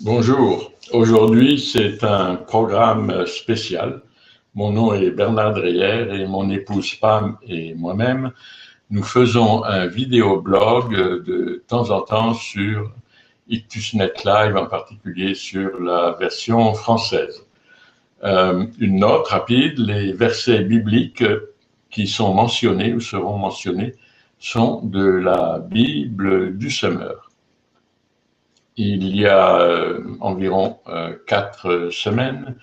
Bonjour, aujourd'hui c'est un programme spécial. Mon nom est Bernard Dreyer et mon épouse Pam et moi-même, nous faisons un vidéoblog de temps en temps sur IctusNet Live, en particulier sur la version française. Une note rapide, les versets bibliques qui sont mentionnés ou seront mentionnés sont de la Bible du Semeur. Il y a environ 4 semaines,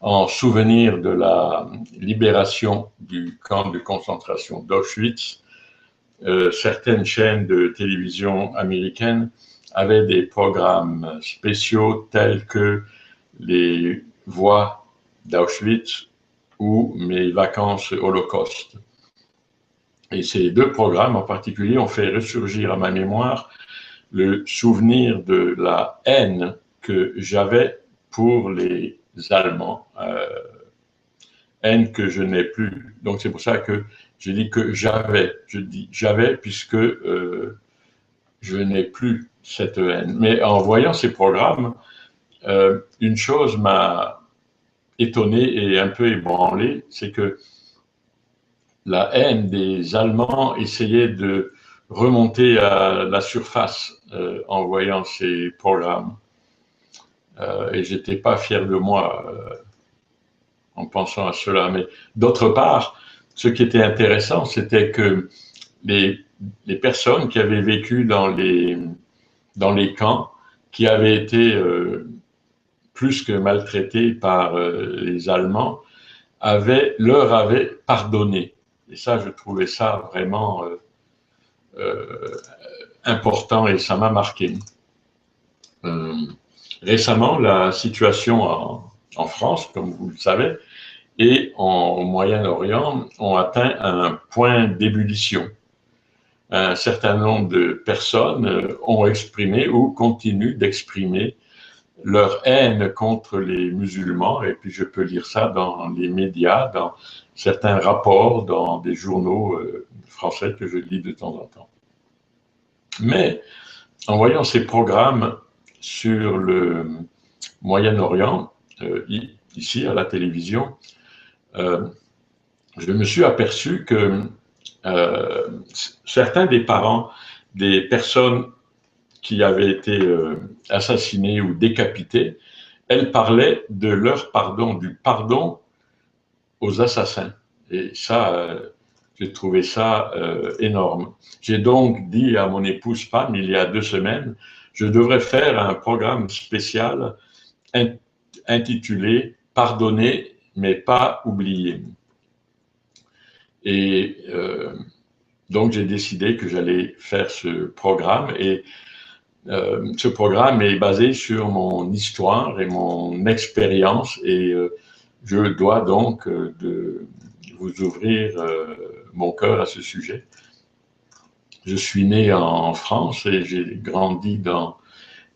en souvenir de la libération du camp de concentration d'Auschwitz, certaines chaînes de télévision américaines avaient des programmes spéciaux tels que les voix d'Auschwitz ou mes vacances Holocauste. Et ces deux programmes en particulier ont fait ressurgir à ma mémoire le souvenir de la haine que j'avais pour les Allemands, haine que je n'ai plus. Donc c'est pour ça que je dis que j'avais, je dis j'avais puisque je n'ai plus cette haine. Mais en voyant ces programmes, une chose m'a étonné et un peu ébranlé, c'est que la haine des Allemands essayait de remonter à la surface en voyant ces programmes. Et je n'étais pas fier de moi en pensant à cela. Mais d'autre part, ce qui était intéressant, c'était que les personnes qui avaient vécu dans les camps, qui avaient été plus que maltraitées par les Allemands, leur avaient pardonné. Et ça, je trouvais ça vraiment important et ça m'a marqué. Récemment, la situation en France, comme vous le savez, et au Moyen-Orient ont atteint un point d'ébullition. Un certain nombre de personnes ont exprimé ou continuent d'exprimer leur haine contre les musulmans, et puis je peux lire ça dans les médias, dans certains rapports, dans des journaux français que je lis de temps en temps. Mais en voyant ces programmes sur le Moyen-Orient, ici à la télévision, je me suis aperçu que certains des parents des personnes qui avaient été assassinées ou décapitées, elles parlaient de leur pardon, du pardon aux assassins. Et ça, j'ai trouvé ça énorme. J'ai donc dit à mon épouse Pam, il y a 2 semaines, je devrais faire un programme spécial intitulé « Pardonner, mais pas oublier ». Et donc, j'ai décidé que j'allais faire ce programme. Et ce programme est basé sur mon histoire et mon expérience. Et je dois donc de vous ouvrir mon cœur à ce sujet. Je suis né en France et j'ai grandi dans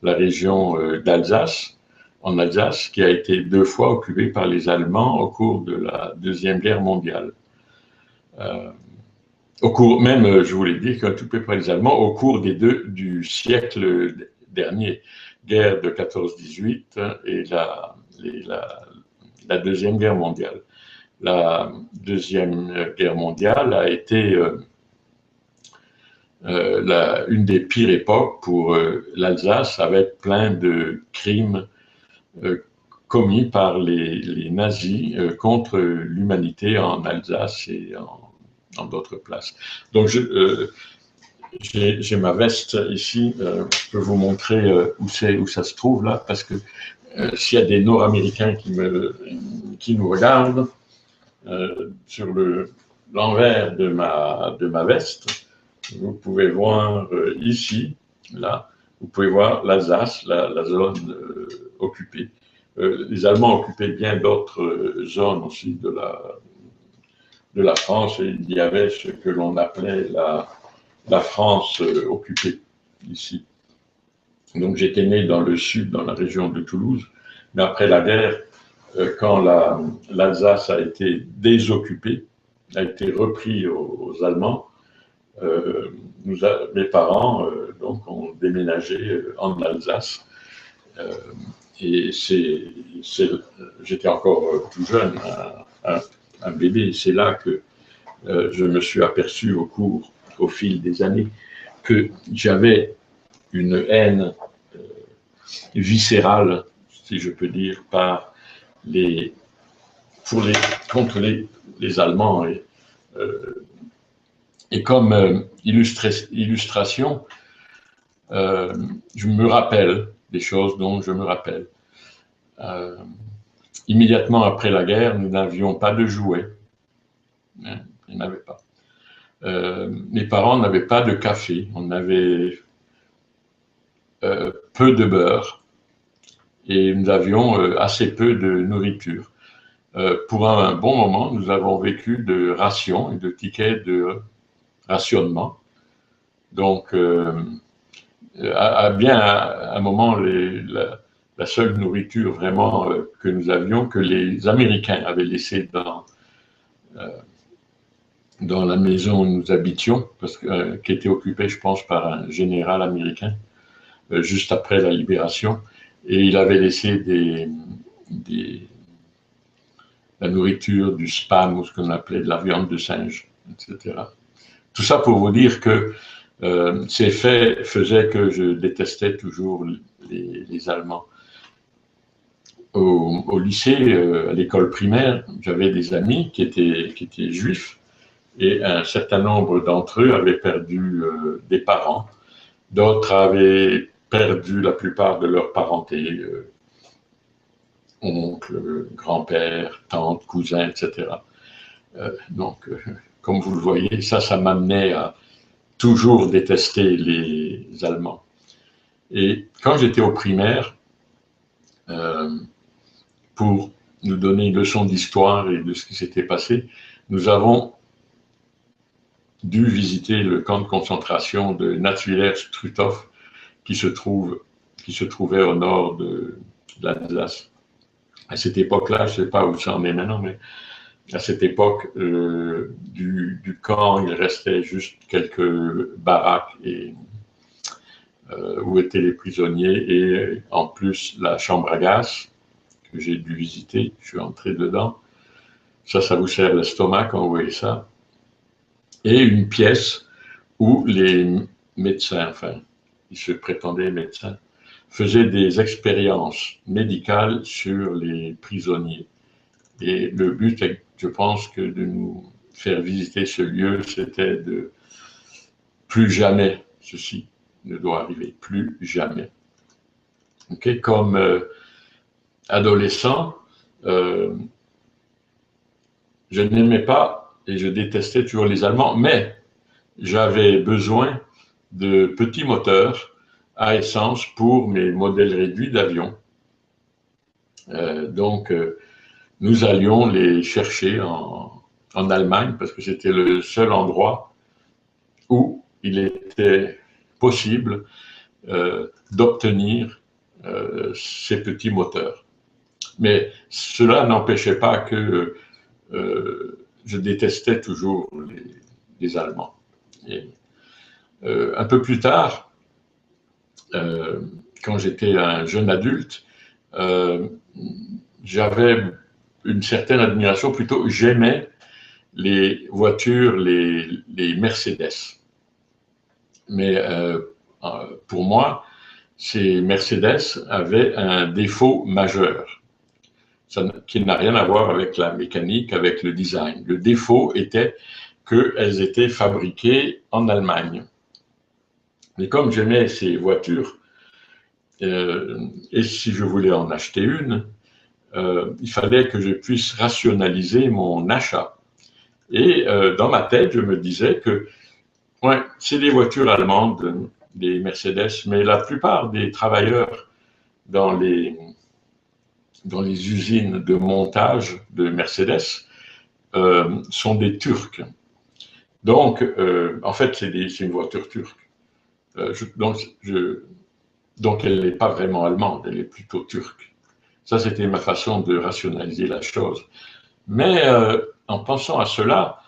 la région d'Alsace, en Alsace, qui a été 2 fois occupée par les Allemands au cours de la Deuxième Guerre mondiale. Au cours, même, je voulais dire qu'occupée par les Allemands, au cours du siècle dernier, guerre de 14-18 et la Deuxième Guerre mondiale. La Deuxième Guerre mondiale a été une des pires époques pour l'Alsace, avec plein de crimes commis par les nazis contre l'humanité en Alsace et dans d'autres places. Donc, j'ai ma veste ici, je peux vous montrer où ça se trouve là, parce que s'il y a des Nord-Américains qui nous regardent, sur l'envers de ma veste, vous pouvez voir ici, là, vous pouvez voir l'Alsace, la zone occupée. Les Allemands occupaient bien d'autres zones aussi de la France, et il y avait ce que l'on appelait la France occupée, ici. Donc j'étais né dans le sud, dans la région de Toulouse, mais après la guerre, quand l'Alsace a été désoccupée, a été repris aux Allemands, mes parents donc ont déménagé en Alsace. Euh, et j'étais encore tout jeune, un bébé. C'est là que je me suis aperçu au fil des années, que j'avais une haine viscérale, si je peux dire, les, contre les Allemands. Et comme illustration, je me rappelle des choses dont je me rappelle. Immédiatement après la guerre, nous n'avions pas de jouets. Hein, il n'y en avait pas. Mes parents n'avaient pas de café. On avait peu de beurre et nous avions assez peu de nourriture. Pour un bon moment, nous avons vécu de rations et de tickets de rationnement. Donc, à un moment, la seule nourriture vraiment que nous avions, que les Américains avaient laissée dans la maison où nous habitions, qui était occupée, je pense, par un général américain, juste après la libération, et il avait laissé la nourriture, du spam, ou ce qu'on appelait de la viande de singe, etc. Tout ça pour vous dire que ces faits faisaient que je détestais toujours les Allemands. Au lycée, à l'école primaire, j'avais des amis qui étaient juifs, et un certain nombre d'entre eux avaient perdu des parents. D'autres avaient perdu la plupart de leur parenté, oncles, grands-pères, tantes, cousins, etc. Donc, comme vous le voyez, ça m'amenait à toujours détester les Allemands. Et quand j'étais au primaire, pour nous donner une leçon d'histoire et de ce qui s'était passé, nous avons dû visiter le camp de concentration de Natzwiller-Struthof qui se trouvait au nord de l'Alsace. À cette époque-là, je ne sais pas où ça en est maintenant, mais à cette époque du camp, il restait juste quelques baraques où étaient les prisonniers, et en plus la chambre à gaz que j'ai dû visiter. Je suis entré dedans. Ça vous serre l'estomac quand vous voyez ça. Et une pièce où les médecins, enfin, ils se prétendaient médecins, faisaient des expériences médicales sur les prisonniers. Et le but, je pense, que de nous faire visiter ce lieu, c'était de plus jamais ceci ne doit arriver, plus jamais. Okay? Comme adolescent, je n'aimais pas et je détestais toujours les Allemands, mais j'avais besoin de petits moteurs à essence pour mes modèles réduits d'avions. Donc, nous allions les chercher en Allemagne parce que c'était le seul endroit où il était possible d'obtenir ces petits moteurs. Mais cela n'empêchait pas que je détestais toujours les Allemands. Et, un peu plus tard, quand j'étais un jeune adulte, j'avais une certaine admiration, plutôt j'aimais les voitures, les Mercedes. Mais pour moi, ces Mercedes avaient un défaut majeur, qui n'a rien à voir avec la mécanique, avec le design. Le défaut était qu'elles étaient fabriquées en Allemagne. Mais comme j'aimais ces voitures, et si je voulais en acheter une, il fallait que je puisse rationaliser mon achat. Et dans ma tête, je me disais que ouais, c'est des voitures allemandes, des Mercedes, mais la plupart des travailleurs dans les usines de montage de Mercedes sont des Turcs. Donc, en fait, c'est une voiture turque. Donc, elle n'est pas vraiment allemande, elle est plutôt turque. Ça, c'était ma façon de rationaliser la chose. Mais en pensant à cela,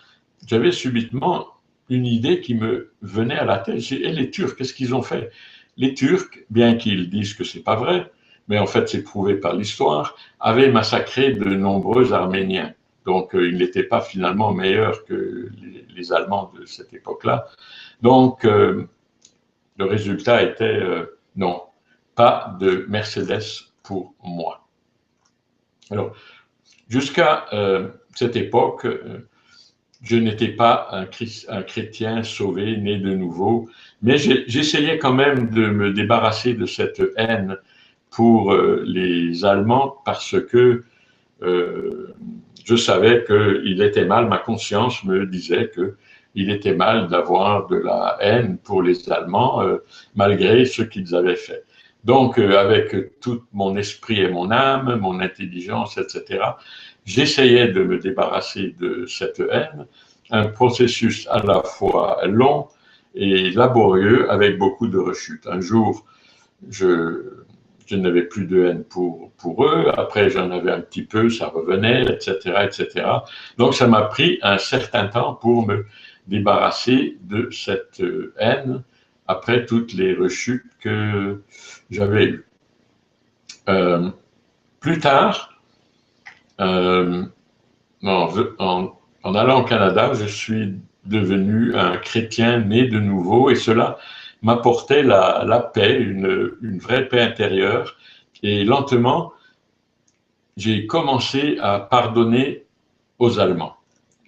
j'avais subitement une idée qui me venait à la tête. Et les Turcs, qu'est-ce qu'ils ont fait? Les Turcs, bien qu'ils disent que ce n'est pas vrai, mais en fait c'est prouvé par l'histoire, avait massacré de nombreux Arméniens. Donc il n'était pas finalement meilleur que les Allemands de cette époque-là. Donc le résultat était non, pas de Mercedes pour moi. Alors, jusqu'à cette époque, je n'étais pas un chrétien sauvé, né de nouveau, mais j'essayais quand même de me débarrasser de cette haine pour les Allemands parce que je savais qu'il était mal, ma conscience me disait qu'il était mal d'avoir de la haine pour les Allemands malgré ce qu'ils avaient fait. Donc, avec tout mon esprit et mon âme, mon intelligence, etc., j'essayais de me débarrasser de cette haine, un processus à la fois long et laborieux avec beaucoup de rechutes. Un jour, je n'avais plus de haine pour eux, après j'en avais un petit peu, ça revenait, etc., etc. Donc ça m'a pris un certain temps pour me débarrasser de cette haine après toutes les rechutes que j'avais eues. Plus tard, en allant au Canada, je suis devenu un chrétien né de nouveau et cela m'apportait la paix, une vraie paix intérieure. Et lentement, j'ai commencé à pardonner aux Allemands.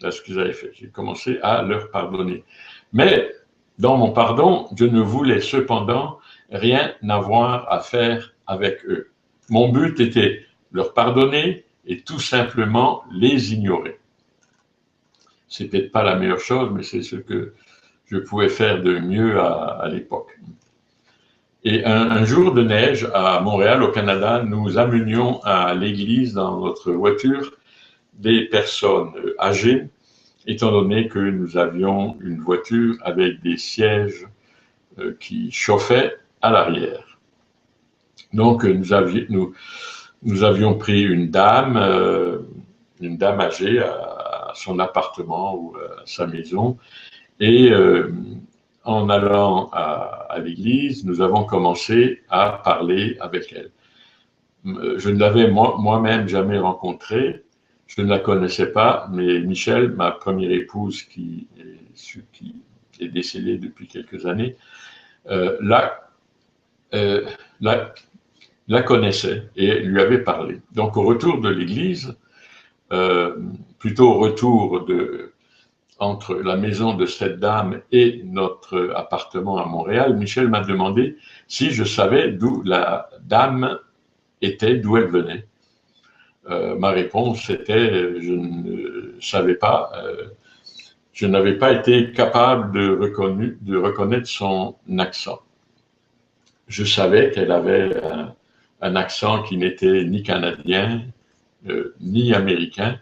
C'est ce qu'ils avaient fait. J'ai commencé à leur pardonner. Mais dans mon pardon, je ne voulais cependant rien avoir à faire avec eux. Mon but était leur pardonner et tout simplement les ignorer. C'est peut-être pas la meilleure chose, mais c'est ce que je pouvais faire de mieux à l'époque. Et un jour de neige à Montréal, au Canada, nous amenions à l'église dans notre voiture des personnes âgées, étant donné que nous avions une voiture avec des sièges qui chauffaient à l'arrière. Donc nous avions pris une dame âgée à son appartement ou à sa maison, et en allant à l'église, nous avons commencé à parler avec elle. Je ne l'avais moi-même jamais rencontrée, je ne la connaissais pas, mais Michel, ma première épouse qui est décédée depuis quelques années, la connaissait et lui avait parlé. Donc au retour de l'église, plutôt au retour entre la maison de cette dame et notre appartement à Montréal, Michel m'a demandé si je savais d'où la dame était, d'où elle venait. Ma réponse était je ne savais pas. Je n'avais pas été capable de reconnaître son accent. Je savais qu'elle avait un accent qui n'était ni canadien, ni américain,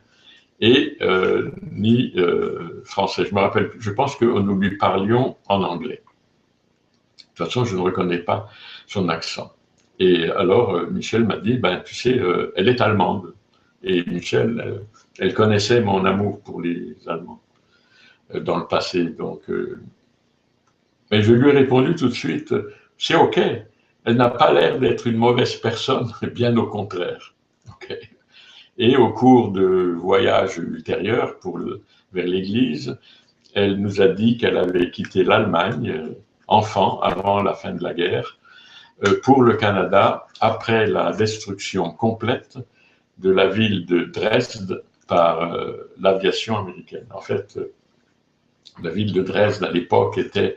et ni français. Je me rappelle, je pense que nous lui parlions en anglais. De toute façon, je ne reconnais pas son accent. Et alors, Michel m'a dit, ben, tu sais, elle est allemande. Et Michel, elle connaissait mon amour pour les Allemands dans le passé. Donc, mais je lui ai répondu tout de suite, c'est OK. Elle n'a pas l'air d'être une mauvaise personne, bien au contraire. OK. Et au cours de voyages ultérieurs vers l'Église, elle nous a dit qu'elle avait quitté l'Allemagne, enfant, avant la fin de la guerre, pour le Canada, après la destruction complète de la ville de Dresde par l'aviation américaine. En fait, la ville de Dresde, à l'époque, était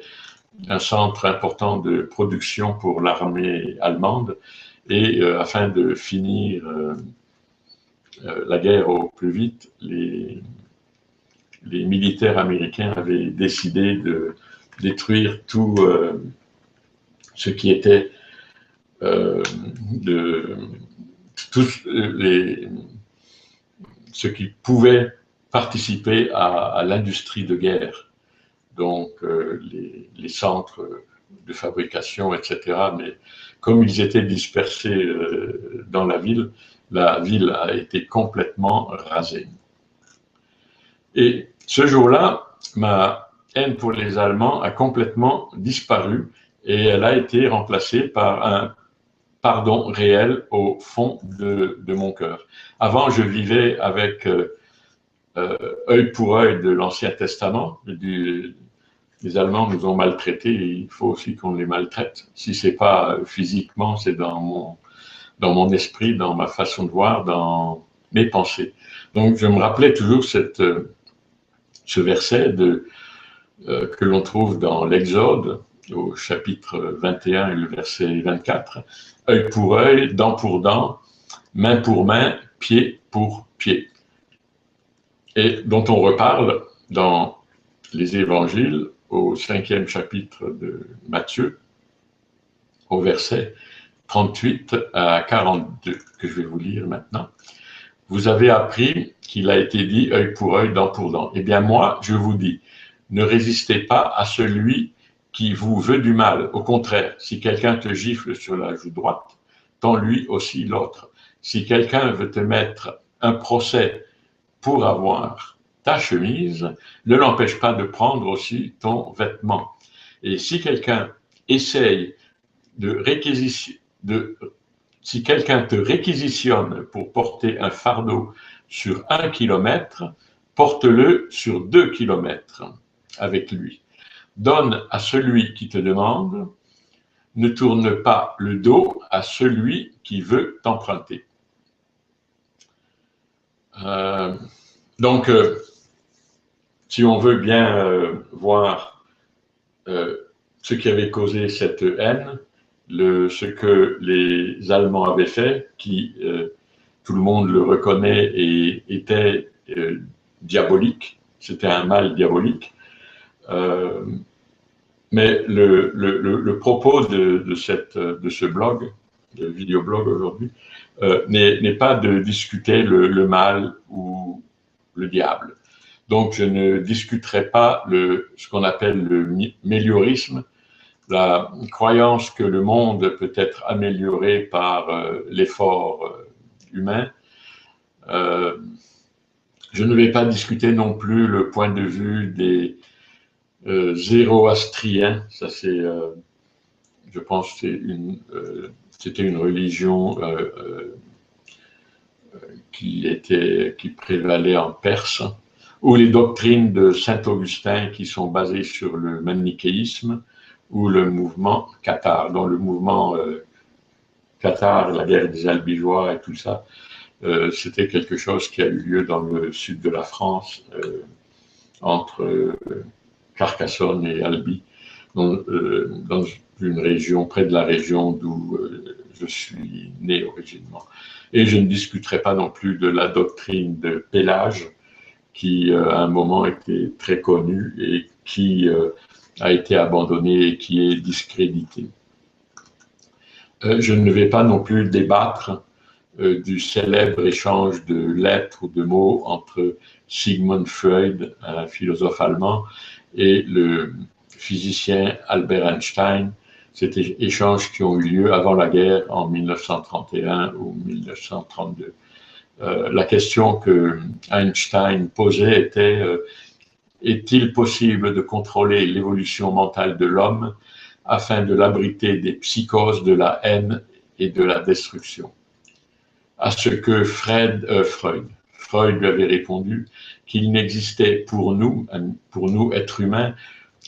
un centre important de production pour l'armée allemande, et afin de finir la guerre au plus vite, les militaires américains avaient décidé de détruire tout ce qui était ce qui pouvait participer à l'industrie de guerre, donc les centres de fabrication, etc. Mais comme ils étaient dispersés dans la ville a été complètement rasée. Et ce jour-là, ma haine pour les Allemands a complètement disparu et elle a été remplacée par pardon réel au fond de mon cœur. Avant, je vivais avec œil pour œil de l'Ancien Testament. Les Allemands nous ont maltraités, et il faut aussi qu'on les maltraite. Si ce n'est pas physiquement, c'est dans mon esprit, dans ma façon de voir, dans mes pensées. Donc, je me rappelais toujours ce verset que l'on trouve dans l'Exode, au chapitre 21 et le verset 24. Œil pour œil, dent pour dent, main pour main, pied pour pied. Et dont on reparle dans les évangiles, au 5e chapitre de Matthieu, au verset 38 à 42, que je vais vous lire maintenant. Vous avez appris qu'il a été dit œil pour œil, dent pour dent. Eh bien moi, je vous dis, ne résistez pas à celui qui vous veut du mal. Au contraire, si quelqu'un te gifle sur la joue droite, tends-lui aussi l'autre. Si quelqu'un veut te mettre un procès pour avoir ta chemise, ne l'empêche pas de prendre aussi ton vêtement. Et si quelqu'un essaye si quelqu'un te réquisitionne pour porter un fardeau sur 1 kilomètre, porte-le sur 2 kilomètres avec lui. Donne à celui qui te demande, ne tourne pas le dos à celui qui veut t'emprunter. Donc, si on veut bien voir ce qui avait causé cette haine, ce que les Allemands avaient fait, qui, tout le monde le reconnaît, et était diabolique, c'était un mal diabolique. Mais le propos de ce blog, de vidéoblog aujourd'hui, n'est pas de discuter le mal ou le diable. Donc, je ne discuterai pas ce qu'on appelle le méliorisme, la croyance que le monde peut être amélioré par l'effort humain. Je ne vais pas discuter non plus le point de vue des zoroastriens. Ça, c'est, je pense, c'était une religion qui prévalait en Perse, ou les doctrines de Saint-Augustin qui sont basées sur le manichéisme, ou le mouvement cathare, dont le mouvement cathare, la guerre des Albigeois et tout ça, c'était quelque chose qui a eu lieu dans le sud de la France, entre Carcassonne et Albi, dans une région, près de la région d'où je suis né originellement. Et je ne discuterai pas non plus de la doctrine de Pélage, qui à un moment était très connue et qui a été abandonnée et qui est discréditée. Je ne vais pas non plus débattre du célèbre échange de lettres ou de mots entre Sigmund Freud, un philosophe allemand, et le physicien Albert Einstein. C'était échanges qui ont eu lieu avant la guerre en 1931 ou 1932. La question que Einstein posait était est-il possible de contrôler l'évolution mentale de l'homme afin de l'abriter des psychoses de la haine et de la destruction? À ce que Freud lui avait répondu qu'il n'existait pour nous, êtres humains,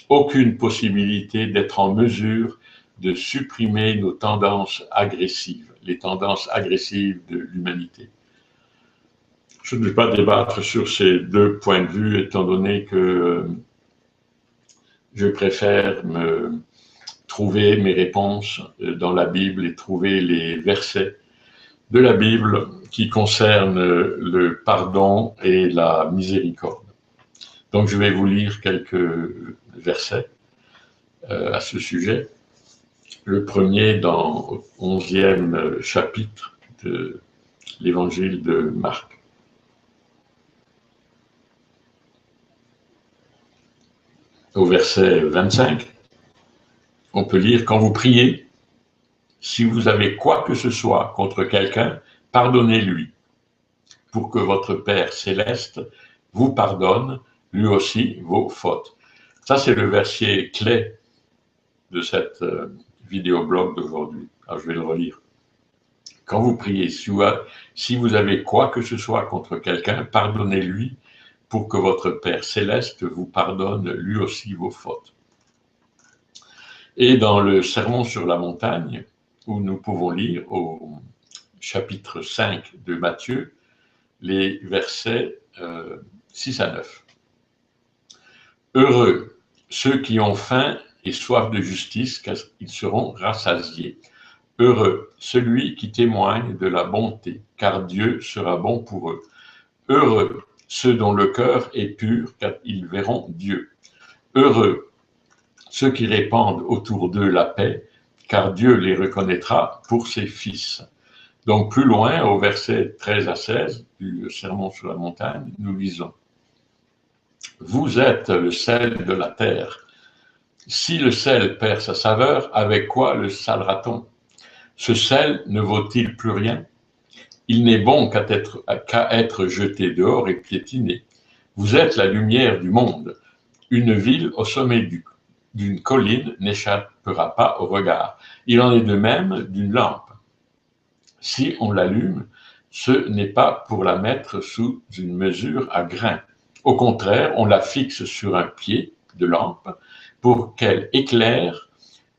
aucune possibilité d'être en mesure de supprimer nos tendances agressives, les tendances agressives de l'humanité. Je ne vais pas débattre sur ces deux points de vue, étant donné que je préfère trouver mes réponses dans la Bible et trouver les versets de la Bible qui concernent le pardon et la miséricorde. Donc, je vais vous lire quelques versets à ce sujet. Le premier dans le 11e chapitre de l'évangile de Marc. Au verset 25, on peut lire « Quand vous priez, si vous avez quoi que ce soit contre quelqu'un, pardonnez-lui, pour que votre Père céleste vous pardonne, lui aussi, vos fautes. » Ça, c'est le verset clé de cette vidéoblog d'aujourd'hui. Alors, je vais le relire. quand vous priez, si vous avez quoi que ce soit contre quelqu'un, pardonnez-lui pour que votre Père céleste vous pardonne lui aussi vos fautes. Et dans le Sermon sur la montagne, où nous pouvons lire au chapitre 5 de Matthieu, les versets 6 à 9. Heureux ceux qui ont faim et soif de justice, car ils seront rassasiés. Heureux celui qui témoigne de la bonté, car Dieu sera bon pour eux. Heureux ceux dont le cœur est pur, car ils verront Dieu. Heureux ceux qui répandent autour d'eux la paix, car Dieu les reconnaîtra pour ses fils. Donc plus loin, au verset 13 à 16 du Sermon sur la montagne, nous lisons: Vous êtes le sel de la terre. Si le sel perd sa saveur, avec quoi le salera-t-on? Ce sel ne vaut-il plus rien? Il n'est bon qu'à être jeté dehors et piétiné. Vous êtes la lumière du monde. Une ville au sommet d'une colline n'échappera pas au regard. Il en est de même d'une lampe. Si on l'allume, ce n'est pas pour la mettre sous une mesure à grains. Au contraire, on la fixe sur un pied de lampe pour qu'elle éclaire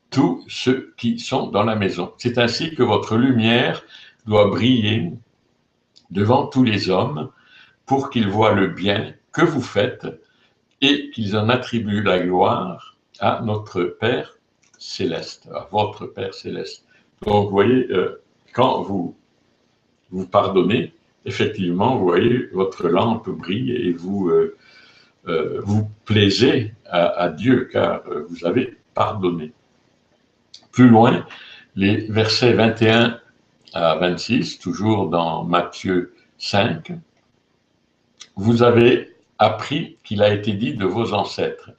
tous ceux qui sont dans la maison. C'est ainsi que votre lumière doit briller devant tous les hommes pour qu'ils voient le bien que vous faites et qu'ils en attribuent la gloire à notre Père céleste, à votre Père céleste. Donc, vous voyez, quand vous pardonnez, effectivement, vous voyez, votre lampe brille et vous plaisez à Dieu, car vous avez pardonné. Plus loin, les versets 21 à 26, toujours dans Matthieu 5, vous avez appris qu'il a été dit de vos ancêtres: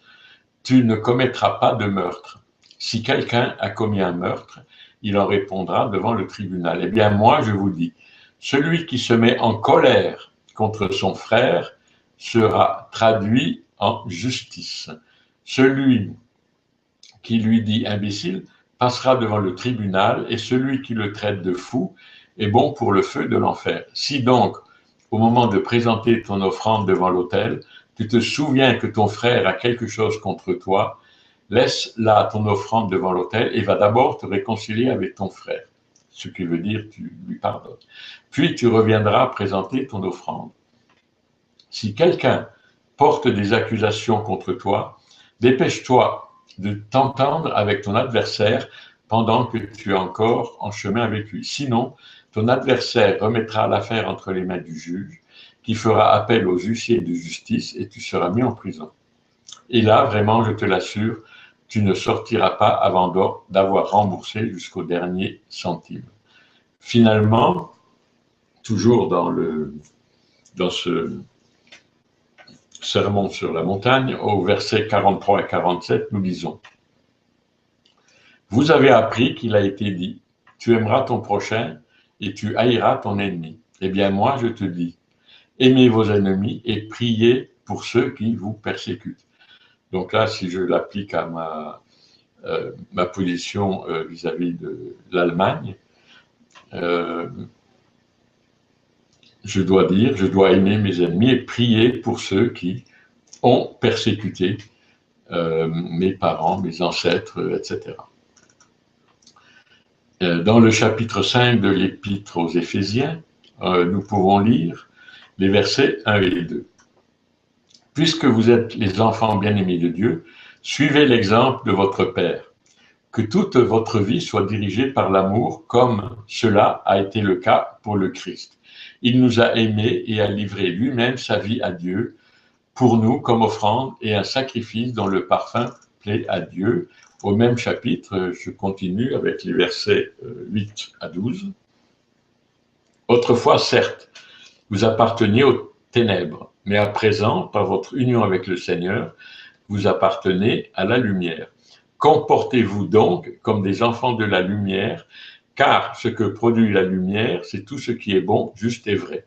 tu ne commettras pas de meurtre. Si quelqu'un a commis un meurtre, il en répondra devant le tribunal. Eh bien, moi, je vous dis, celui qui se met en colère contre son frère sera traduit en justice. Celui qui lui dit imbécile passera devant le tribunal, et celui qui le traite de fou est bon pour le feu de l'enfer. Si donc, au moment de présenter ton offrande devant l'autel, tu te souviens que ton frère a quelque chose contre toi, laisse là ton offrande devant l'autel et va d'abord te réconcilier avec ton frère. Ce qui veut dire tu lui pardonnes. Puis tu reviendras présenter ton offrande. Si quelqu'un porte des accusations contre toi, dépêche-toi de t'entendre avec ton adversaire pendant que tu es encore en chemin avec lui. Sinon, ton adversaire remettra l'affaire entre les mains du juge, qui fera appel aux huissiers de justice et tu seras mis en prison. Et là, vraiment, je te l'assure, tu ne sortiras pas avant d'avoir remboursé jusqu'au dernier centime. Finalement, toujours dans ce Sermon sur la montagne, au verset 43 et 47, nous lisons: Vous avez appris qu'il a été dit, tu aimeras ton prochain et tu haïras ton ennemi. Eh bien, moi, je te dis, aimez vos ennemis et priez pour ceux qui vous persécutent. Donc là, si je l'applique à ma position vis-à-vis de l'Allemagne, je dois aimer mes ennemis et prier pour ceux qui ont persécuté mes parents, mes ancêtres, etc. Dans le chapitre 5 de l'Épître aux Éphésiens, nous pouvons lire les versets 1 et 2. Puisque vous êtes les enfants bien-aimés de Dieu, suivez l'exemple de votre Père. Que toute votre vie soit dirigée par l'amour, comme cela a été le cas pour le Christ. Il nous a aimés et a livré lui-même sa vie à Dieu pour nous comme offrande et un sacrifice dont le parfum plaît à Dieu. Au même chapitre, je continue avec les versets 8 à 12. Autrefois, certes, vous apparteniez aux ténèbres, mais à présent, par votre union avec le Seigneur, vous appartenez à la lumière. Comportez-vous donc comme des enfants de la lumière, car ce que produit la lumière, c'est tout ce qui est bon, juste et vrai.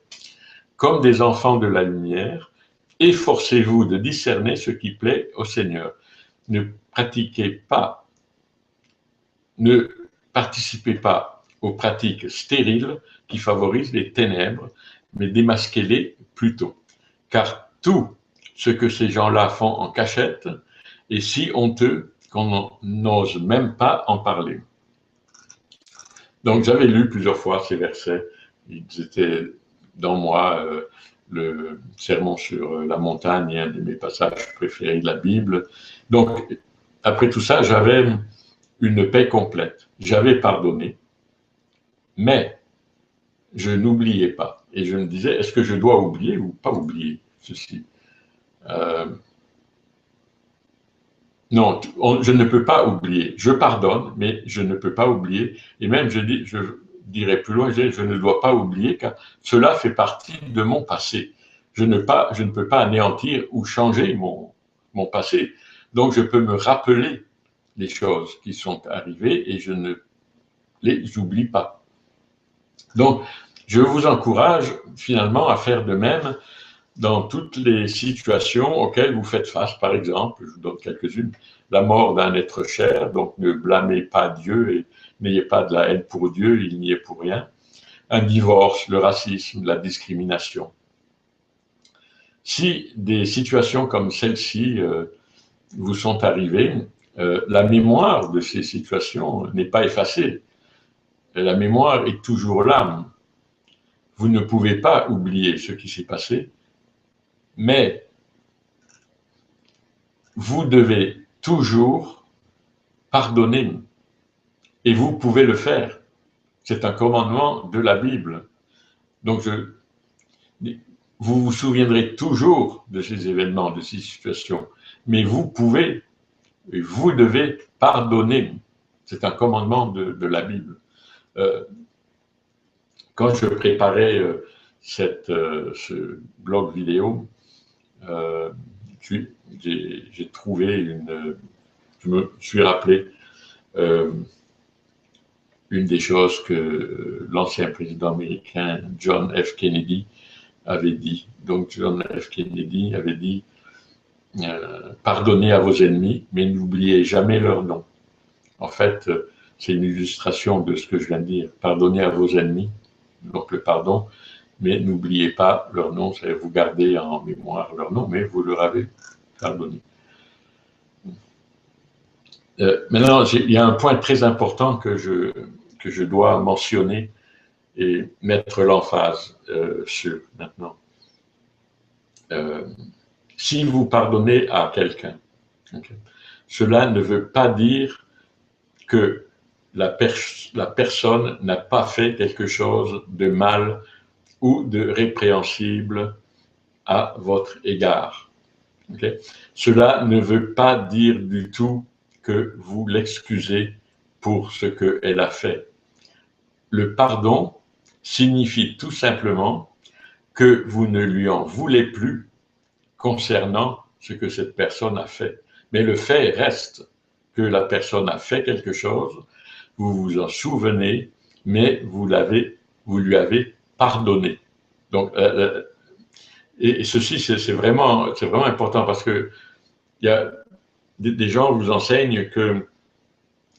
Comme des enfants de la lumière, efforcez-vous de discerner ce qui plaît au Seigneur. Ne participez pas aux pratiques stériles qui favorisent les ténèbres, mais démasquez-les plutôt. Car tout ce que ces gens-là font en cachette est si honteux qu'on n'ose même pas en parler. Donc j'avais lu plusieurs fois ces versets, ils étaient dans moi, le sermon sur la montagne, un de mes passages préférés de la Bible. Donc après tout ça, j'avais une paix complète. J'avais pardonné, mais je n'oubliais pas. Et je me disais, est-ce que je dois oublier ou pas oublier ceci? Non, je ne peux pas oublier. Je pardonne, mais je ne peux pas oublier. Et même, je dirais plus loin, je ne dois pas oublier, car cela fait partie de mon passé. Je ne peux pas anéantir ou changer mon passé. Donc, je peux me rappeler les choses qui sont arrivées et je ne les oublie pas. Donc, je vous encourage finalement à faire de même dans toutes les situations auxquelles vous faites face. Par exemple, je vous donne quelques-unes, la mort d'un être cher, donc ne blâmez pas Dieu et n'ayez pas de la haine pour Dieu, il n'y est pour rien. Un divorce, le racisme, la discrimination. Si des situations comme celle-ci vous sont arrivées, la mémoire de ces situations n'est pas effacée. La mémoire est toujours là. Vous ne pouvez pas oublier ce qui s'est passé, mais vous devez toujours pardonner. Et vous pouvez le faire. C'est un commandement de la Bible. Donc, vous vous souviendrez toujours de ces événements, de ces situations. Mais vous pouvez et vous devez pardonner. C'est un commandement de la Bible. Quand je préparais ce blog vidéo, j'ai trouvé je me suis rappelé une des choses que l'ancien président américain John F. Kennedy avait dit. Donc John F. Kennedy avait dit pardonnez à vos ennemis, mais n'oubliez jamais leur nom. En fait, c'est une illustration de ce que je viens de dire. Pardonnez à vos ennemis, donc le pardon, mais n'oubliez pas leur nom, c'est vous gardez en mémoire leur nom, mais vous leur avez pardonné. Maintenant, il y a un point très important que je dois mentionner et mettre l'emphase sur maintenant. Si vous pardonnez à quelqu'un, okay, cela ne veut pas dire que la personne n'a pas fait quelque chose de mal ou de répréhensible à votre égard. Okay? Cela ne veut pas dire du tout que vous l'excusez pour ce qu'elle a fait. Le pardon signifie tout simplement que vous ne lui en voulez plus concernant ce que cette personne a fait. Mais le fait reste que la personne a fait quelque chose, vous vous en souvenez, mais vous lui avez pardonné. Donc, et ceci, c'est vraiment important parce que il y a des gens vous enseignent que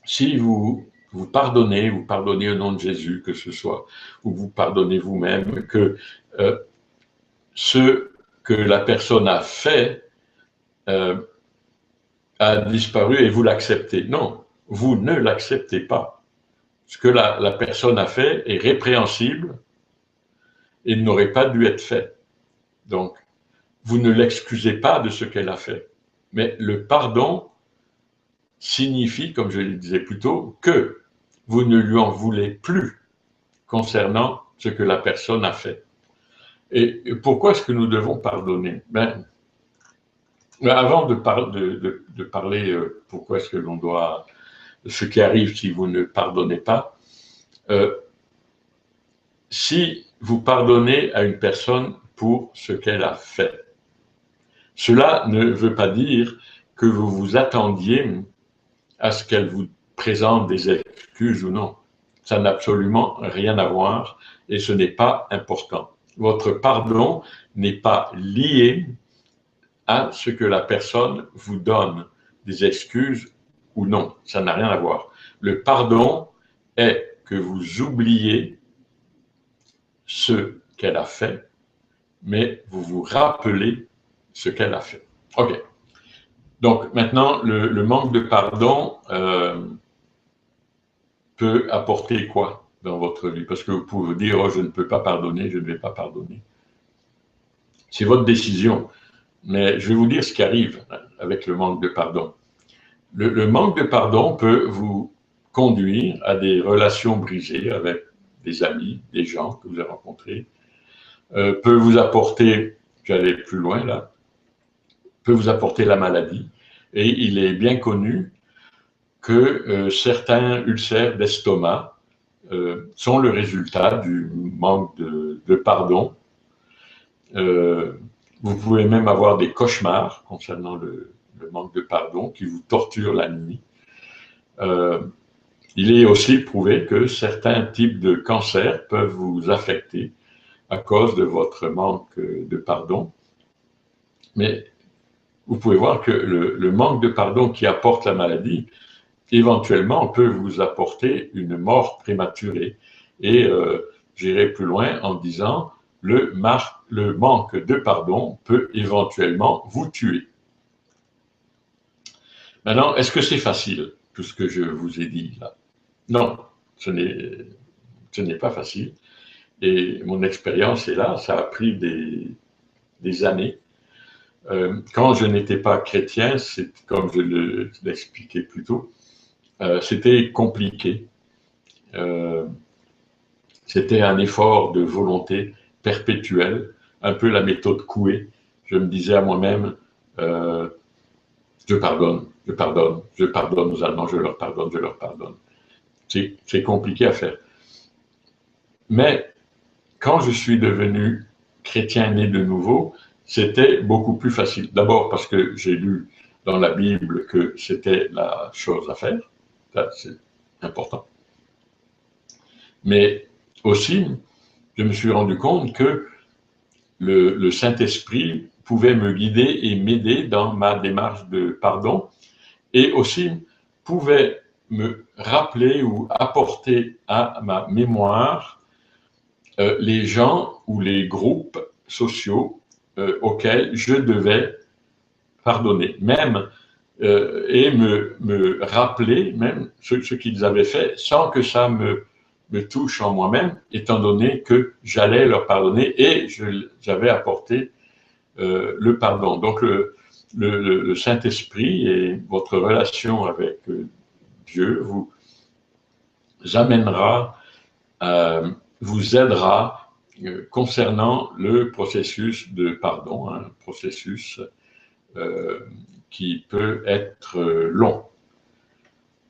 si vous pardonnez au nom de Jésus, que ce soit, ou vous pardonnez vous-même, que ce que la personne a fait a disparu et vous l'acceptez. Non, vous ne l'acceptez pas. Ce que la personne a fait est répréhensible et n'aurait pas dû être fait. Donc, vous ne l'excusez pas de ce qu'elle a fait. Mais le pardon signifie, comme je le disais plus tôt, que vous ne lui en voulez plus concernant ce que la personne a fait. Et pourquoi est-ce que nous devons pardonner? Avant de parler pourquoi est-ce que l'on doit, ce qui arrive si vous ne pardonnez pas, si vous pardonnez à une personne pour ce qu'elle a fait, cela ne veut pas dire que vous vous attendiez à ce qu'elle vous présente des excuses ou non. Ça n'a absolument rien à voir et ce n'est pas important. Votre pardon n'est pas lié à ce que la personne vous donne, des excuses ou non. Ça n'a rien à voir. Le pardon est que vous oubliez ce qu'elle a fait, mais vous vous rappelez ce qu'elle a fait. OK. Donc maintenant, le manque de pardon peut apporter quoi dans votre vie? Parce que vous pouvez dire, oh, je ne peux pas pardonner, je ne vais pas pardonner. C'est votre décision. Mais je vais vous dire ce qui arrive avec le manque de pardon. Le manque de pardon peut vous conduire à des relations brisées avec des amis, des gens que vous avez rencontrés, peut vous apporter, j'allais plus loin là, peut vous apporter la maladie. Et il est bien connu que certains ulcères d'estomac sont le résultat du manque de pardon. Vous pouvez même avoir des cauchemars concernant le manque de pardon qui vous torture la nuit. Il est aussi prouvé que certains types de cancers peuvent vous affecter à cause de votre manque de pardon. Mais vous pouvez voir que le manque de pardon qui apporte la maladie, éventuellement, peut vous apporter une mort prématurée. Et j'irai plus loin en disant, le manque de pardon peut éventuellement vous tuer. Maintenant, est-ce que c'est facile, tout ce que je vous ai dit là? Non, ce n'est pas facile. Et mon expérience est là, ça a pris des années. Quand je n'étais pas chrétien, c'est comme je l'expliquais plus tôt, c'était compliqué. C'était un effort de volonté perpétuel, un peu la méthode Coué. Je me disais à moi-même, je pardonne, je pardonne, je pardonne aux Allemands, je leur pardonne, je leur pardonne. C'est compliqué à faire. Mais quand je suis devenu chrétien né de nouveau, c'était beaucoup plus facile. D'abord parce que j'ai lu dans la Bible que c'était la chose à faire. Ça, c'est important. Mais aussi, je me suis rendu compte que le Saint-Esprit pouvait me guider et m'aider dans ma démarche de pardon et aussi pouvait me rappeler ou apporter à ma mémoire les gens ou les groupes sociaux auxquels je devais pardonner, même et me rappeler même ce qu'ils avaient fait sans que ça me touche en moi-même, étant donné que j'allais leur pardonner et j'avais apporté le pardon. Donc le Saint-Esprit et votre relation avec Dieu vous amènera, vous aidera concernant le processus de pardon, un processus qui peut être long.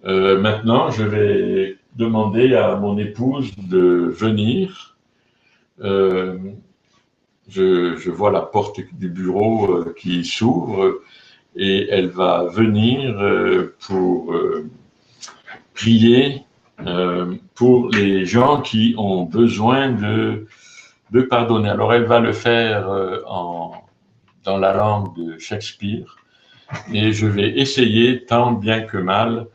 Maintenant, je vais demander à mon épouse de venir. Je vois la porte du bureau qui s'ouvre et elle va venir pour prier pour les gens qui ont besoin de pardonner. Alors, elle va le faire dans la langue de Shakespeare et je vais essayer, tant bien que mal,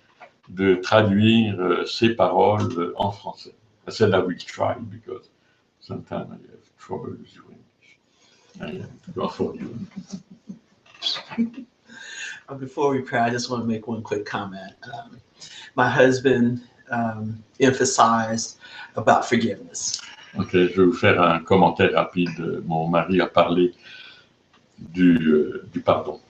de traduire ces paroles en français. I said I will try because sometimes I have trouble with English. I go for you. Before we pray, I just want to make one quick comment. My husband emphasized about forgiveness. Ok, je vais vous faire un commentaire rapide. Mon mari a parlé du pardon.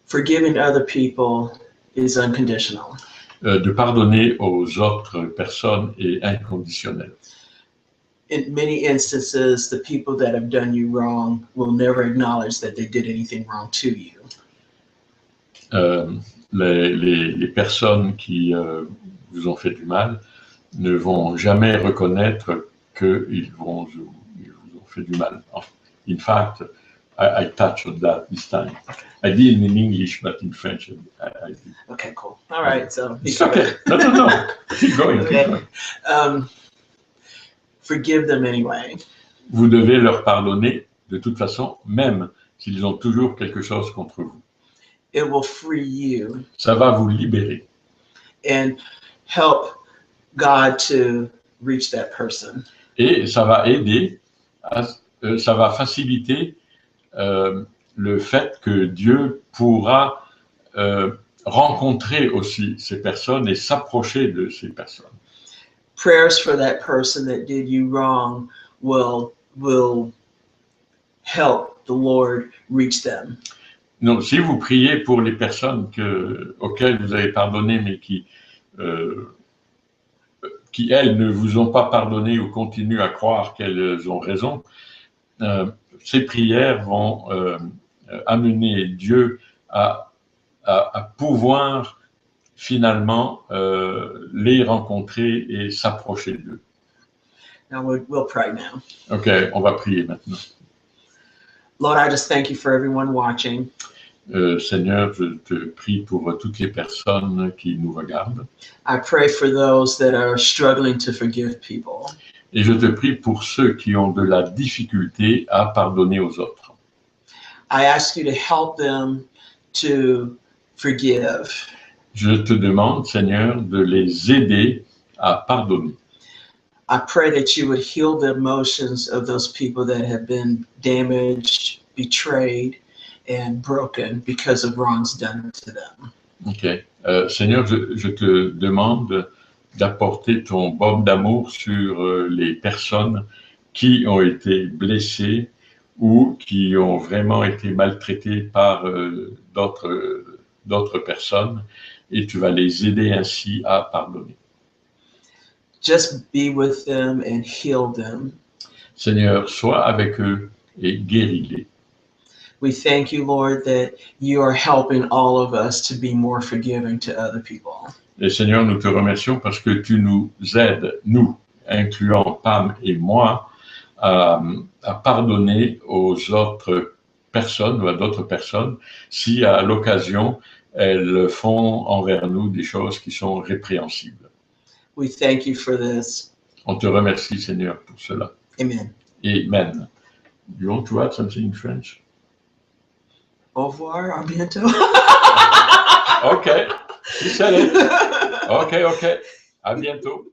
Forgiving other people is unconditional. De pardonner aux autres personnes est inconditionnel. In many instances, the people that have done you wrong will never acknowledge that they did anything wrong to you. Les personnes qui vous ont fait du mal ne vont jamais reconnaître qu'ils vous ont fait du mal. In fact, I touched on that this time. I did in English, but in French, I did. Okay, cool. All right, so it's okay. No. Keep going. Okay. Keep going. Forgive them anyway. Vous devez leur pardonner de toute façon, même s'ils ont toujours quelque chose contre vous. It will free you. Ça va vous libérer. And help God to reach that person. Et ça va aider, ça va faciliter le fait que Dieu pourra rencontrer aussi ces personnes et s'approcher de ces personnes. Prayers for that person that did you wrong will help the Lord reach them. Donc, si vous priez pour les personnes auxquelles vous avez pardonné, mais qui, elles, ne vous ont pas pardonné ou continuent à croire qu'elles ont raison, ces prières vont amener Dieu à pouvoir finalement les rencontrer et s'approcher d'eux. Now we'll pray now. OK, on va prier maintenant. Lord, I just thank you for everyone watching. Seigneur, je te prie pour toutes les personnes qui nous regardent. I pray for those that are struggling to forgive people. Et je te prie pour ceux qui ont de la difficulté à pardonner aux autres. I ask you to help them to forgive. Je te demande, Seigneur, de les aider à pardonner. I pray that you would heal the emotions of those people that have been damaged, betrayed, and broken because of wrongs done to them. OK. Seigneur, je te demande d'apporter ton baume d'amour sur les personnes qui ont été blessées ou qui ont vraiment été maltraitées par d'autres personnes, et tu vas les aider ainsi à pardonner. Just be with them and heal them. Seigneur, sois avec eux et guéris-les. We thank you, Lord, that you are helping all of us to be more forgiving to other people. Et Seigneur, nous te remercions parce que tu nous aides, nous, incluant Pam et moi, à pardonner aux autres personnes ou à d'autres personnes si à l'occasion elles font envers nous des choses qui sont répréhensibles. We thank you for this. On te remercie, Seigneur, pour cela. Amen. Amen. You want to add something in French? Au revoir, à bientôt. OK, you said it. OK, à bientôt.